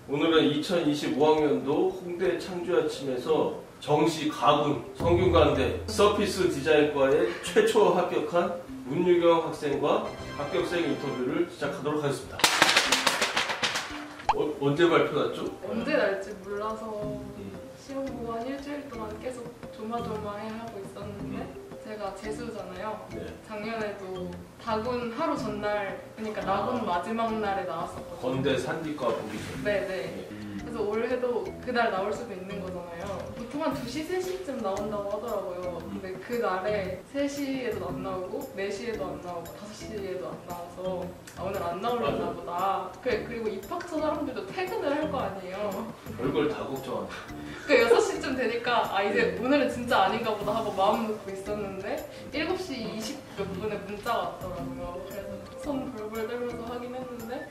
오늘은 2025학년도 홍대 창조아침에서 정시 가군 성균관대 서피스 디자인과에 최초 합격한 문유경 학생과 합격생 인터뷰를 시작하도록 하겠습니다. 언제 발표 났죠? 언제 날지 몰라서 시험 보고 한 일주일 동안 계속 조마조마해하고 있었는데 제가 재수잖아요. 네. 작년에도 다군 하루 전날, 그러니까 나군 마지막 날에 나왔었거든요. 건대 산디과 보기 전. 네네. 그래서 올해도 그날 나올 수도 있는 거잖아요. 보통 한 2시, 3시쯤 나온다고 하더라고요. 근데 그날에 3시에도 안 나오고 4시에도 안 나오고 5시에도 안 나와서 오늘 안 나오려나 보다. 그리고 입학처 사람들도 퇴근을 할 거 아니에요. 별걸 다 걱정한다. 그 6시쯤 되니까 이제 오늘은 진짜 아닌가 보다 하고 마음 놓고 있었는데 7시 20 몇 분에 문자가 왔더라고요. 그래서 손 벌벌 떨면서 하긴 했는데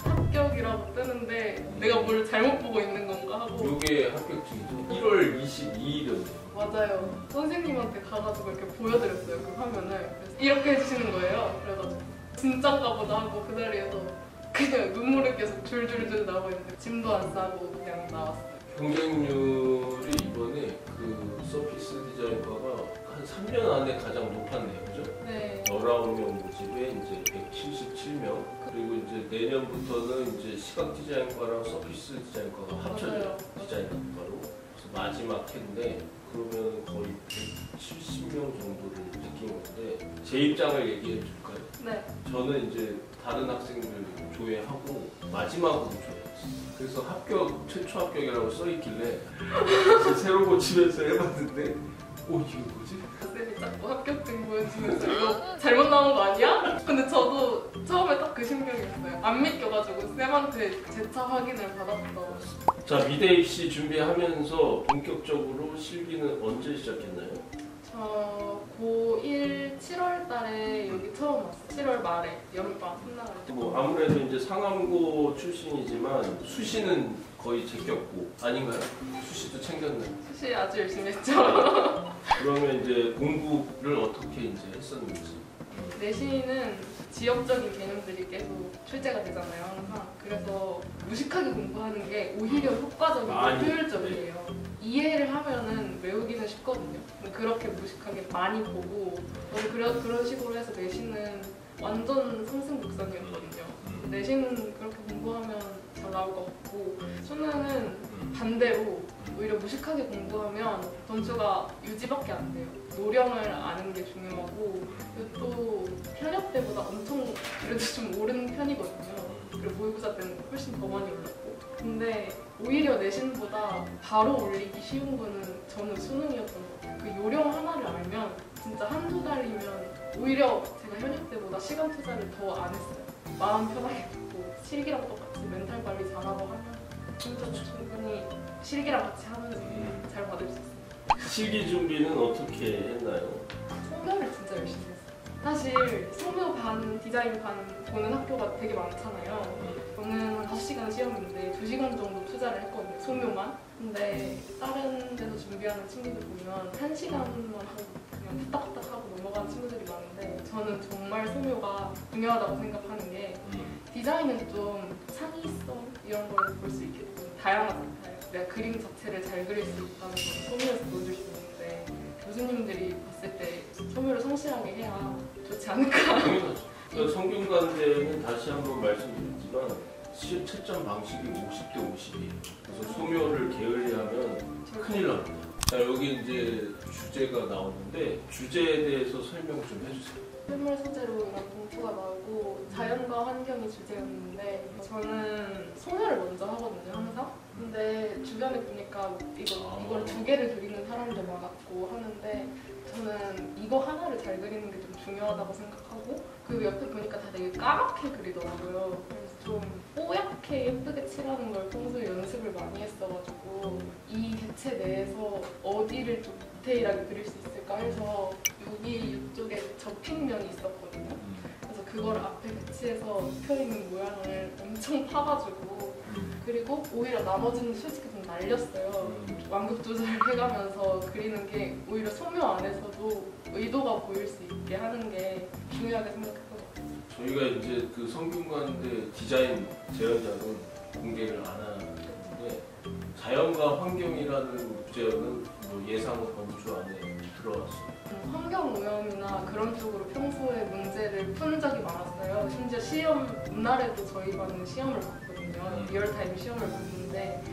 합격이라고 뜨는데 내가 뭘 잘못 보고 있는 건가 하고. 이게 합격증이죠? 1월 22일이었네요. 맞아요. 선생님한테 가가지고 이렇게 보여드렸어요, 그 화면을. 그래서 이렇게 해주시는 거예요. 그래가지고 진짠가 보다 하고 그 자리에서 그냥 눈물이 계속 줄줄줄 나오고 있는데 짐도 안 싸고 그냥 나왔어요. 경쟁률이 이번에 그 서피스 디자인과가 한 3년 안에 가장 높았네요, 그죠? 네. 19명 모집에 이제 177명. 그리고 이제 내년부터는 이제 시각 디자인과랑 서피스 디자인과가 합쳐져요. 디자인과로. 그래서 마지막 해인데 그러면 거의 170명 정도를 느낀 건데 제 입장을 얘기해 줄까요? 네. 저는 이제 다른 학생들 조회하고 마지막으로 조회했어요. 그래서 합격, 최초 합격이라고 써있길래 새로 고치면서 해봤는데 이게 뭐지? 쌤이 자꾸 합격증 보여주면서 이거 잘못 나온 거 아니야? 근데 저도 처음에 딱 그 심경이었어요. 안 믿겨가지고 쌤한테 재차 확인을 받았어. 자, 미대 입시 준비하면서 본격적으로 실기는 언제 시작했나요? 저 고1 7월 달에 여기 처음 왔어요. 7월 말에 여름방학 끝나가지고. 뭐 아무래도 이제 상암고 출신이지만 수시는 거의 제꼈고 아닌가요? 수시도 챙겼나요? 수시 아주 열심히 했죠. 그러면 이제 공부를 어떻게 이제 했었는지. 내신은 지역적인 개념들이 계속 출제가 되잖아요, 항상. 그래서 무식하게 공부하는 게 오히려 효과적이고 효율적이에요. 이해를 하면은 외우기는 쉽거든요. 그렇게 무식하게 많이 보고 그런 식으로 해서 내신은 완전 상승곡선이었거든요. 내신은 그렇게 공부하면 잘 나올 것 같고 수능은 반대로 오히려 무식하게 공부하면 점수가 유지밖에 안 돼요. 노령을 아는 게 중요하고 또 현역 때보다 엄청 그래도 좀 오른 편이거든요. 그리고 모의고사 때는 훨씬 더 많이 올랐고. 근데 오히려 내신보다 바로 올리기 쉬운 거는 저는 수능이었던 것 같아요. 그 요령 하나를 알면 진짜 한두 달이면 오히려 제가 현역 때보다 시간 투자를 더 안 했어요. 마음 편하게 듣고 실기랑 똑같이 멘탈 관리 잘하고 하면 진짜 충분히 실기랑 같이 하면서 잘 받을 수 있어요. 실기 준비는 어떻게 했나요? 소묘를 진짜 열심히 했어요. 사실 소묘 반, 디자인 반 보는 학교가 되게 많잖아요. 저는 한 5시간 시험인데 2시간 정도 투자를 했거든요, 소묘만. 근데 다른 데서 준비하는 친구들 보면 1시간만 하고 그냥 후딱후딱 하고 넘어가는 친구들이 많은데 저는 정말 소묘가 중요하다고 생각하는 게 디자인은 좀 창의성 이런 걸 볼 수 있게 다양하잖아요. 내가 그림 자체를 잘 그릴 수 있다는 걸 소묘에서 보여줄 수 있는데 교수님들이 봤을 때 소묘를 성실하게 해야 좋지 않을까. 그러니까 성균관대는 다시 한번 말씀드리지만 시험 채점 방식이 50대 50이에요. 그래서 소묘를 게을리하면 큰일 납니다. 자, 여기 이제 주제가 나오는데 주제에 대해서 설명 좀 해주세요. 실물 소재로 이런 봉투가 나오고 자연과 환경이 주제였는데 저는 소묘를 먼저 하거든요, 항상. 근데 주변에 보니까 이걸 2개를 그리는 사람도 많았고 하는데 저는 이거 하나를 잘 그리는 게 좀 중요하다고 생각하고 그 옆에 보니까 다 되게 까맣게 그리더라고요. 그래서 좀 뽀얗게 예쁘게 칠하는 걸 평소에 연습을 많이 했어가지고 이 개체 내에서 어디를 좀 디테일하게 그릴 수 있을까 해서 이쪽에 접힌면이 있었거든요. 그래서 그걸 앞에 배치해서 펴있는 모양을 엄청 파가지고 그리고 오히려 나머지는 솔직히 좀 날렸어요. 완급 조절을 해가면서 그리는 게 오히려 소묘 안에서도 의도가 보일 수 있게 하는 게 중요하게 생각했던 것 같아요. 저희가 이제 그 성균관대 디자인 제언자는 공개를 안 하는데 자연과 환경이라는 주제는 뭐 예상 범주 안에 들어왔어요. 환경 오염이나 그런 쪽으로 평소에 문제를 푼 적이 많았어요. 심지어 시험 전날에도 저희 반은 시험을 봤거든요. 리얼타임 시험을 봤는데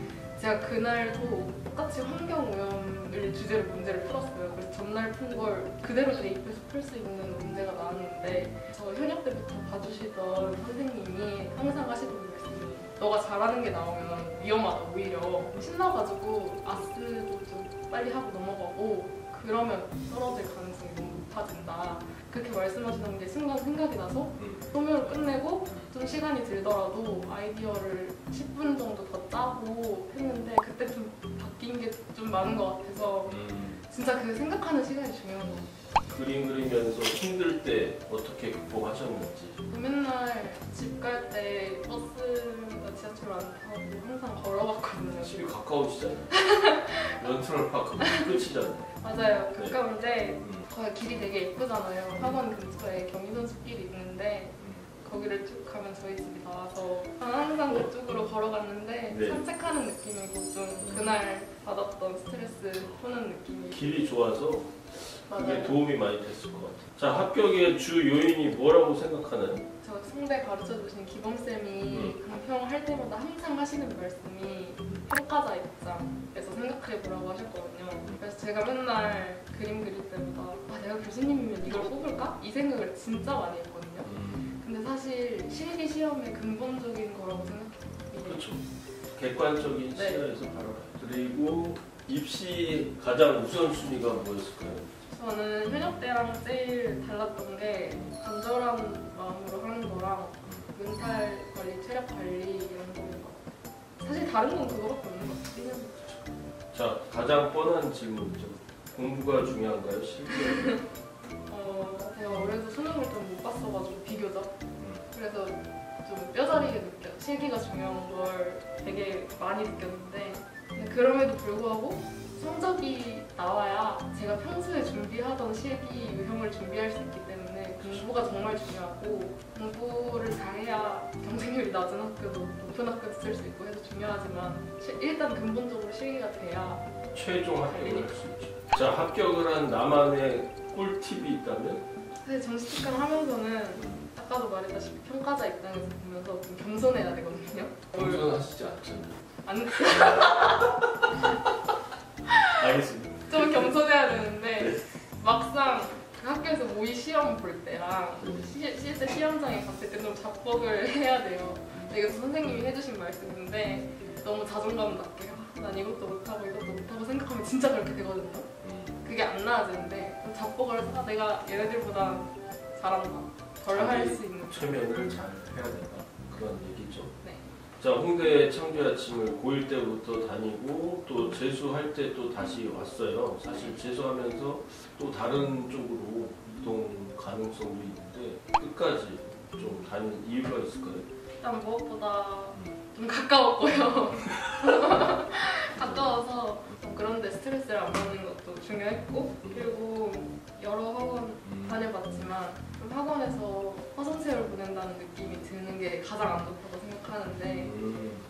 제가 그날도 똑같이 환경 오염을 주제로 문제를 풀었어요. 그래서 전날 푼 걸 그대로 대입해서 풀 수 있는 문제가 나왔는데 저 현역 때부터 봐주시던 선생님이 항상 하시던 말씀이 너가 잘하는 게 나오면 위험하다 오히려 신나가지고 아스도 좀 빨리 하고 넘어가고 그러면 떨어질 가능성이 너무 높아진다. 그렇게 말씀하시던 게 순간 생각이 나서 소묘를 끝내고 좀 시간이 들더라도 아이디어를 10분 정도 더 짜고 했는데 그때 좀 바뀐 게 좀 많은 것 같아서 진짜 그 생각하는 시간이 중요한 것 같아요. 그림 그리면서 힘들 때 어떻게 극복하셨는지. 맨날 집 갈 때 버스나 지하철 안 타고 항상 걸어갔거든요. 집이 가까우시잖아요. 런트럴파크 끝이잖아요. 맞아요. 가까운데 거기 길이 되게 예쁘잖아요. 학원 근처에 경의선숲길이 있는데 거기를 쭉 가면 저희 집이 나와서 항상 그쪽으로 걸어갔는데 네. 산책하는 느낌이고 좀 그날 받았던 스트레스 푸는 느낌이 길이 좋아서 그게 맞아요. 도움이 많이 됐을 것 같아요. 자, 합격의 주 요인이 뭐라고 생각하나요? 저 상대 가르쳐주신 기범쌤이 강평할 때마다 항상 하시는 말씀이 평가자 입장에서 생각해보라고 하셨거든요. 그래서 제가 맨날 그림 그릴 때마다 내가 교수님이면 이걸 뽑을까? 이 생각을 진짜 많이 했거든요. 근데 사실 실기 시험의 근본적인 거라고 생각해요. 그렇죠. 객관적인 네. 시야에서 바라봐요. 그리고 입시 가장 우선순위가 뭐였을까요? 저는 현역 때랑 제일 달랐던 게 간절한 마음으로 하는 거랑 멘탈 관리, 체력 관리 이런 거인 것 같아요. 사실 다른 건 그거밖에 없는 것 같아요. 자, 가장 뻔한 질문이죠. 공부가 중요한가요? 실기가? 제가 어려서 수능 볼 때는 못 봤어가지고 비교적 그래서 좀 뼈저리게 느껴요. 실기가 중요한 걸 되게 많이 느꼈는데 근데 그럼에도 불구하고 성적이 나와야 제가 평소에 준비하던 실기 유형을 준비할 수 있기 때문에 공부가 정말 중요하고 공부를 잘해야 경쟁률이 낮은 학교도 높은 학교도 쓸 수 있고 해서 중요하지만 일단 근본적으로 실기가 돼야 최종 합격을 할 수 있죠. 자, 합격을 한 나만의 꿀팁이 있다면? 사실 정시 특강 하면서는 아까도 말했다시피 평가자 입장에서 보면서 좀 겸손해야 되거든요. 겸손하시지 않잖아요. 안, 알겠습니다. 좀 겸손해야 되는데 막상 그 학교에서 모의 시험 볼 때랑 실제 시험장에 갔을 때 좀 자뻑을 해야 돼요. 이것도 선생님이 해주신 말씀인데 너무 자존감 낮게 난 이것도 못하고 이것도 못하고 생각하면 진짜 그렇게 되거든요. 그게 안 나아지는데 좀 자뻑을 해서 내가 얘네들보다 잘한다. 덜 할 수 있는. 최면을 잘 해야 된다. 그런 얘기죠. 네. 자, 홍대 창조의 아침을 고1 때부터 다니고 또 재수할 때 또 다시 왔어요. 사실 재수하면서 또 다른 쪽으로 이동 가능성도 있는데 끝까지 좀 다니는 이유가 있을까요? 일단 무엇보다 좀 가까웠고요. 가까워서 그런데 스트레스를 안 받는 것도 중요했고 그리고 여러 학원 다녀봤지만 좀 학원에서 화성세월 보낸다는 느낌이 드는 게 가장 안 좋다고 생각하는데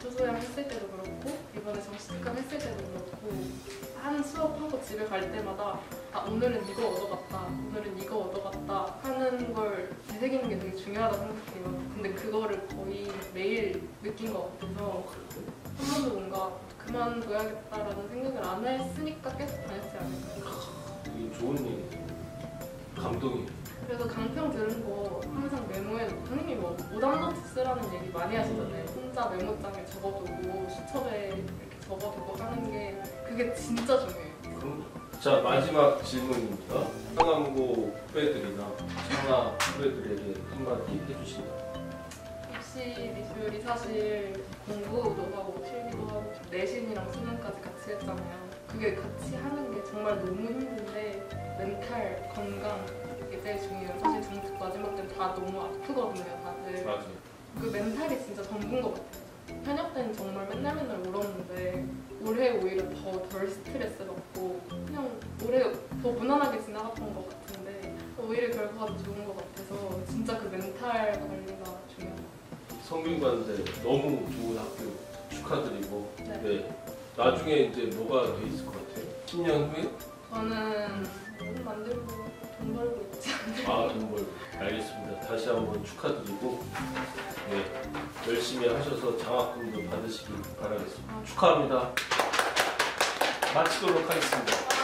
초소양 했을 때도 그렇고 이번에 정시특강 했을 때도 그렇고 한 수업하고 집에 갈 때마다 오늘은 이거 얻어갔다 오늘은 이거 얻어갔다 하는 걸 되새기는 게 되게 중요하다고 생각해요. 근데 그거를 거의 매일 느낀 것 같아서 한 번도 뭔가 그만둬야겠다라는 생각을 안 했으니까 계속 다녔지 않을까요? 이게 좋은 얘기, 감동이. 그래서 강평 들은 거 항상 메모해 놓고 선생님이 뭐 오답노트 쓰라는 얘기 많이 하시잖아요. 혼자 메모장에 적어두고 수첩에 이렇게 적어두고 하는 게 그게 진짜 중요해요. 자, 마지막 질문입니다. 상암고 후배들이나 창아 후배들에게 한마디 해주신다. 입시 미술이 사실 공부도 하고 실기도 하고 내신이랑 수능까지 같이 했잖아요. 그게 같이 하는 게 정말 너무 힘든데 멘탈, 건강 이게 제일 중요해요. 사실 정식 마지막 때는 다 너무 아프거든요, 다들. 맞아요. 그 멘탈이 진짜 전부인 것 같아요. 현역 때는 정말 맨날 울었는데 올해 오히려 더 덜 스트레스 받고 그냥 올해 더 무난하게 지나갔던 것 같은데 오히려 결과가 더 좋은 것 같아서 진짜 그 멘탈 관리가 중요해요. 성균관대 너무 좋은 학교 축하드리고 네. 네. 나중에 이제 뭐가 돼 있을 것 같아요? 10년 후에? 저는 돈 만들고 돈 벌고 있지 않나요? 아, 돈 벌고. 알겠습니다. 다시 한번 축하드리고 네. 열심히 하셔서 장학금도 받으시길 바라겠습니다. 축하합니다. 마치도록 하겠습니다.